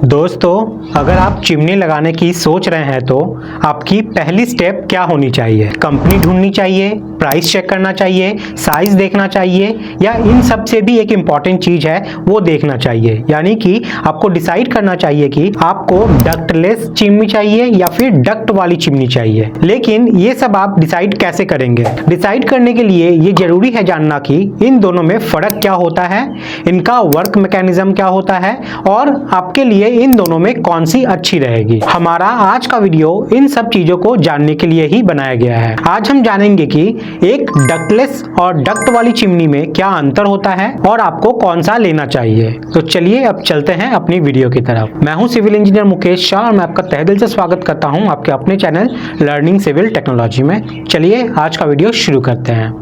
दोस्तों, अगर आप चिमनी लगाने की सोच रहे हैं तो आपकी पहली स्टेप क्या होनी चाहिए? कंपनी ढूंढनी चाहिए, प्राइस चेक करना चाहिए, साइज देखना चाहिए, या इन सब से भी एक इम्पॉर्टेंट चीज है वो देखना चाहिए। यानी कि आपको डिसाइड करना चाहिए कि आपको डक्टलेस चिमनी चाहिए या फिर डक्ट वाली चिमनी चाहिए। लेकिन ये सब आप डिसाइड कैसे करेंगे? डिसाइड करने के लिए ये जरूरी है जानना कि इन दोनों में फर्क क्या होता है, इनका वर्क मैकेनिज्म क्या होता है और आपके लिए इन दोनों में कौन सी अच्छी रहेगी। हमारा आज का वीडियो इन सब चीजों को जानने के लिए ही बनाया गया है। आज हम जानेंगे कि एक डक्टलेस और डक्ट वाली चिमनी में क्या अंतर होता है और आपको कौन सा लेना चाहिए। तो चलिए अब चलते हैं अपनी वीडियो की तरफ। मैं हूं सिविल इंजीनियर मुकेश शाह और मैं आपका तहे दिल से स्वागत करता हूं आपके अपने चैनल लर्निंग सिविल टेक्नोलॉजी में। चलिए आज का वीडियो शुरू करते हैं।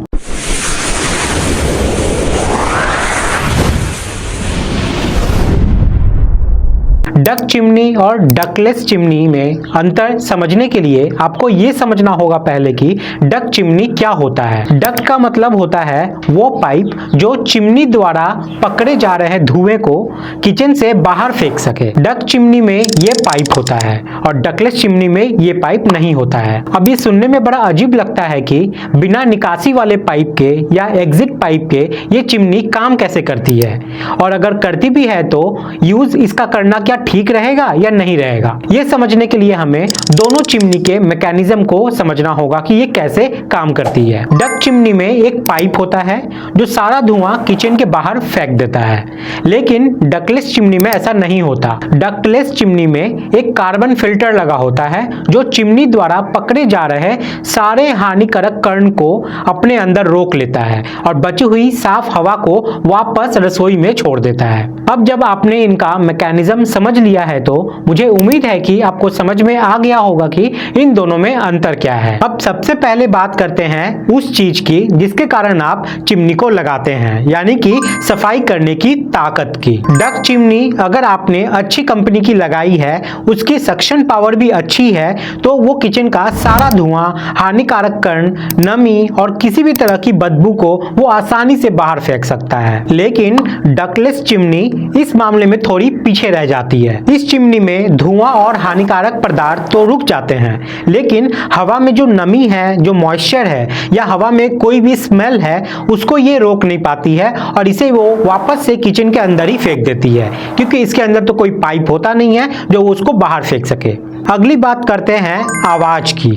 डक्ट चिमनी और डक्टलेस चिमनी में अंतर समझने के लिए आपको ये समझना होगा पहले कि डक्ट चिमनी क्या होता है। डक्ट का मतलब होता है वो पाइप जो चिमनी द्वारा पकड़े जा रहे धुएं को किचन से बाहर फेंक सके। डक्ट चिमनी में ये पाइप होता है और डक्टलेस चिमनी में ये पाइप नहीं होता है। अब ये सुनने में बड़ा अजीब लगता है कि बिना निकासी वाले पाइप के या एग्जिट पाइप के ये चिमनी काम कैसे करती है, और अगर करती भी है तो यूज इसका करना क्या ठीक रहेगा या नहीं रहेगा। यह समझने के लिए हमें दोनों चिमनी के मैकेनिज्म को समझना होगा कि ये कैसे काम करती है। डक्ट चिमनी में एक पाइप होता है जो सारा धुआं किचन के बाहर फेंक देता है, लेकिन डक्टलेस चिमनी में ऐसा नहीं होता। डक्टलेस चिमनी में एक कार्बन फिल्टर लगा होता है जो चिमनी द्वारा पकड़े जा रहे सारे हानिकारक कण को अपने अंदर रोक लेता है और बची हुई साफ हवा को वापस रसोई में छोड़ देता है। अब जब आपने इनका मैकेनिज्म समझ लिया है तो मुझे उम्मीद है कि आपको समझ में आ गया होगा कि इन दोनों में अंतर क्या है। अब सबसे पहले बात करते हैं उस चीज की जिसके कारण आप चिमनी को लगाते हैं, यानी कि सफाई करने की ताकत की। डक्ट चिमनी अगर आपने अच्छी कंपनी की लगाई है, उसकी सक्शन पावर भी अच्छी है, तो वो किचन का सारा धुआं, हानिकारक कण, नमी और किसी भी तरह की बदबू को वो आसानी से बाहर फेंक सकता है। लेकिन डक्टलेस चिमनी इस मामले में थोड़ी पीछे रह जाती है। इस चिमनी में धुआं और हानिकारक पदार्थ तो रुक जाते हैं, लेकिन हवा में जो नमी है, जो मॉइस्चर है या हवा में कोई भी स्मेल है, उसको ये रोक नहीं पाती है और इसे वो वापस से किचन के अंदर ही फेंक देती है, क्योंकि इसके अंदर तो कोई पाइप होता नहीं है जो उसको बाहर फेंक सके। अगली बात करते हैं आवाज की।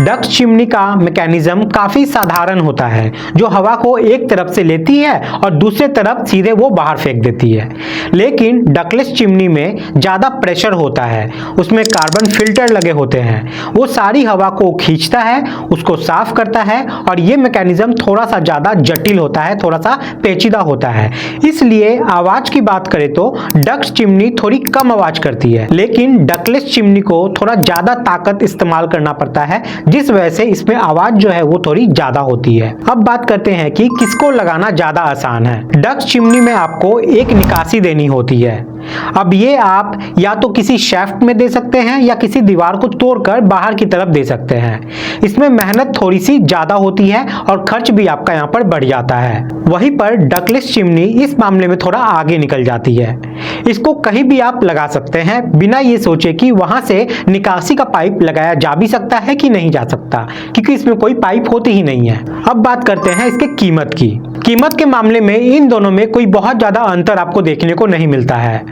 डक्ट चिमनी का मैकेनिज्म काफी साधारण होता है, जो हवा को एक तरफ से लेती है और दूसरे तरफ सीधे वो बाहर फेंक देती है। लेकिन डक्टलेस चिमनी में ज्यादा प्रेशर होता है, उसमें कार्बन फिल्टर लगे होते हैं, वो सारी हवा को खींचता है, उसको साफ करता है और ये मैकेनिज्म थोड़ा सा ज्यादा जटिल होता है, थोड़ा सा पेचीदा होता है। इसलिए आवाज की बात करें तो डक्ट चिमनी थोड़ी कम आवाज करती है, लेकिन डक्टलेस चिमनी को थोड़ा ज्यादा ताकत इस्तेमाल करना पड़ता है, जिस वजह से इसमें आवाज जो है वो थोड़ी ज्यादा होती है। अब बात करते हैं कि किसको लगाना ज्यादा आसान है। डक्ट चिमनी में आपको एक निकासी देनी होती है। अब ये आप या तो किसी शेफ्ट में दे सकते हैं या किसी दीवार को तोड़कर बाहर की तरफ दे सकते हैं। इसमें मेहनत थोड़ी सी ज्यादा होती है और खर्च भी आपका यहाँ पर बढ़ जाता है। वहीं पर डक्टलेस चिमनी इस मामले में थोड़ा आगे निकल जाती है। इसको कहीं भी आप लगा सकते हैं बिना ये सोचे कि वहां से निकासी का पाइप लगाया जा भी सकता है कि नहीं जा सकता, क्योंकि इसमें कोई पाइप होती ही नहीं है। अब बात करते हैं इसके कीमत की। कीमत के मामले में इन दोनों में कोई बहुत ज्यादा अंतर आपको देखने को नहीं मिलता है।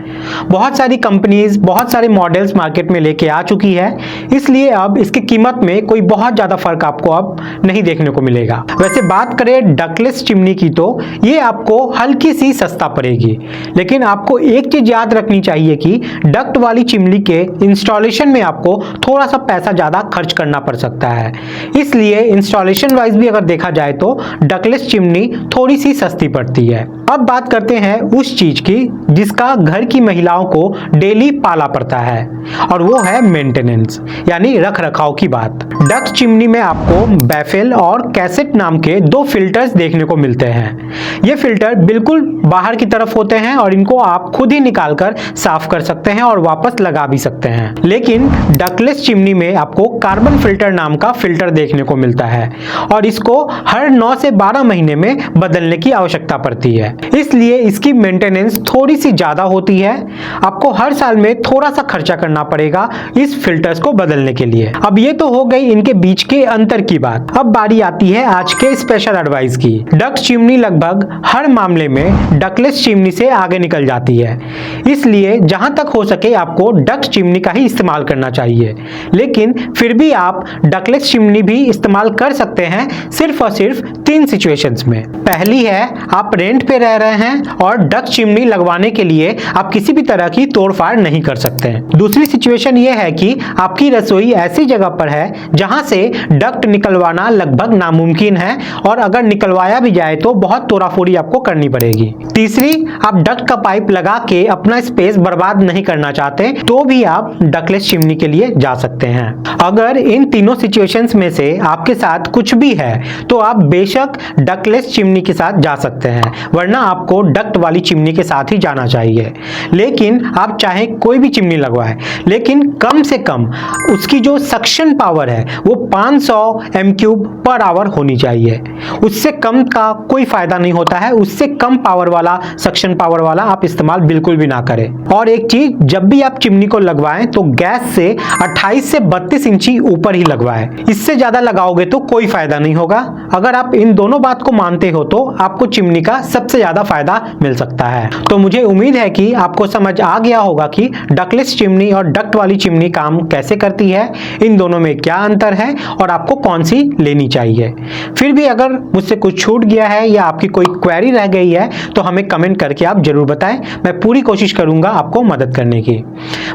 बहुत सारी कंपनीज बहुत सारे मॉडल्स मार्केट में लेके आ चुकी है, इसलिए अब इसकी कीमत में कोई बहुत ज्यादा फर्क आपको अब नहीं देखने को मिलेगा। वैसे बात करें डक्टलेस चिमनी की तो ये आपको हल्की सी सस्ता पड़ेगी, लेकिन आपको एक चीज याद रखनी चाहिए कि डक्ट वाली चिमनी के इंस्टॉलेशन में आपको थोड़ा सा पैसा ज्यादा खर्च करना पड़ सकता है। इसलिए इंस्टॉलेशन वाइज भी अगर देखा जाए तो डक्टलेस चिमनी थोड़ी सी सस्ती पड़ती है। अब बात करते हैं उस चीज की जिसका घर की महिलाओं को डेली पाला पड़ता है, और वो है मेंटेनेंस, यानी रख रखाव की बात। डक्ट चिमनी में आपको बैफेल और कैसेट नाम के दो फिल्टर्स देखने को मिलते हैं। ये फिल्टर बिल्कुल बाहर की तरफ होते हैं और इनको आप खुद ही निकालकर साफ कर सकते हैं और वापस लगा भी सकते हैं। लेकिन डक्टलेस चिमनी में आपको कार्बन फिल्टर नाम का फिल्टर देखने को मिलता है और इसको हर 9 से 12 महीने में बदलने की आवश्यकता पड़ती है। इसलिए इसकी मेंटेनेंस थोड़ी सी ज्यादा होती है। आपको हर साल में थोड़ा सा खर्चा करना पड़ेगा इस फिल्टर्स को बदलने के लिए। अब ये तो हो गई इनके बीच के अंतर की बात। अब बारी आती है आज के स्पेशल एडवाइस की। डक्ट चिमनी लगभग हर मामले में डक्टलेस चिमनी से आगे निकल जाती है, इसलिए जहां तक हो सके आपको डक्ट चिमनी का ही इस्तेमाल करना चाहिए। लेकिन फिर भी आप डक्टलेस चिमनी भी इस्तेमाल कर सकते हैं, सिर्फ और सिर्फ 3 सिचुएशंस में। पहली है, आप रेंट पे रह रहे हैं और डक्ट चिमनी लगवाने के लिए आप किसी भी तरह की तोड़फाड़ नहीं कर सकते हैं। दूसरी सिचुएशन यह है कि आपकी रसोई ऐसी जगह पर है जहां से डक्ट निकलवाना लगभग नामुमकिन है, और अगर निकलवाया भी जाए तो बहुत तोड़ाफोड़ी आपको करनी पड़ेगी। तीसरी, आप डक्ट का पाइप लगा के अपना स्पेस बर्बाद नहीं करना चाहते तो भी आप डक्टलेस चिमनी के लिए जा सकते हैं। अगर इन तीनों सिचुएशंस में से आपके साथ कुछ भी है तो आप बेशक डक्टलेस चिमनी के साथ जा सकते हैं, वरना आपको डक्ट वाली चिमनी के साथ ही जाना चाहिए। लेकिन आप चाहे कोई भी चिमनी लगवाएं, लेकिन कम से कम उसकी जो सक्शन पावर है वो 500 m³ पर आवर होनी चाहिए। उससे कम का कोई फायदा नहीं होता है। उससे कम पावर वाला, सक्शन पावर वाला आप इस्तेमाल बिल्कुल भी ना करें। और एक चीज, जब भी आप चिमनी को लगवाएं तो गैस से 28 से 32 इंची ऊपर ही लगवाएं। इससे ज्यादा लगाओगे तो कोई फायदा नहीं होगा। अगर आप इन दोनों बात को मानते हो तो आपको चिमनी का सबसे ज्यादा फायदा मिल सकता है। तो मुझे उम्मीद है कि आपको समझ आ गया होगा कि डक्टलेस चिमनी और डक्ट वाली चिमनी काम कैसे करती है, इन दोनों में क्या अंतर है और आपको कौन सी लेनी चाहिए। फिर भी अगर मुझसे कुछ छूट गया है या आपकी कोई क्वेरी रह गई है तो हमें कमेंट करके आप जरूर बताएं। मैं पूरी कोशिश करूंगा आपको मदद करने की।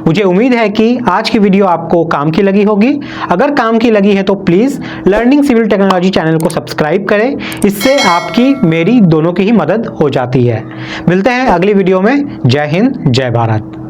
मुझे उम्मीद है कि आज की वीडियो आपको काम की लगी होगी। अगर काम की लगी है तो please learning civil technology channel को सब्सक्राइब करें। इससे आपकी मेरी दोनों की ही मदद हो जाती है। मिलते हैं अगली वीडियो में। जय हिंद, जय भारत।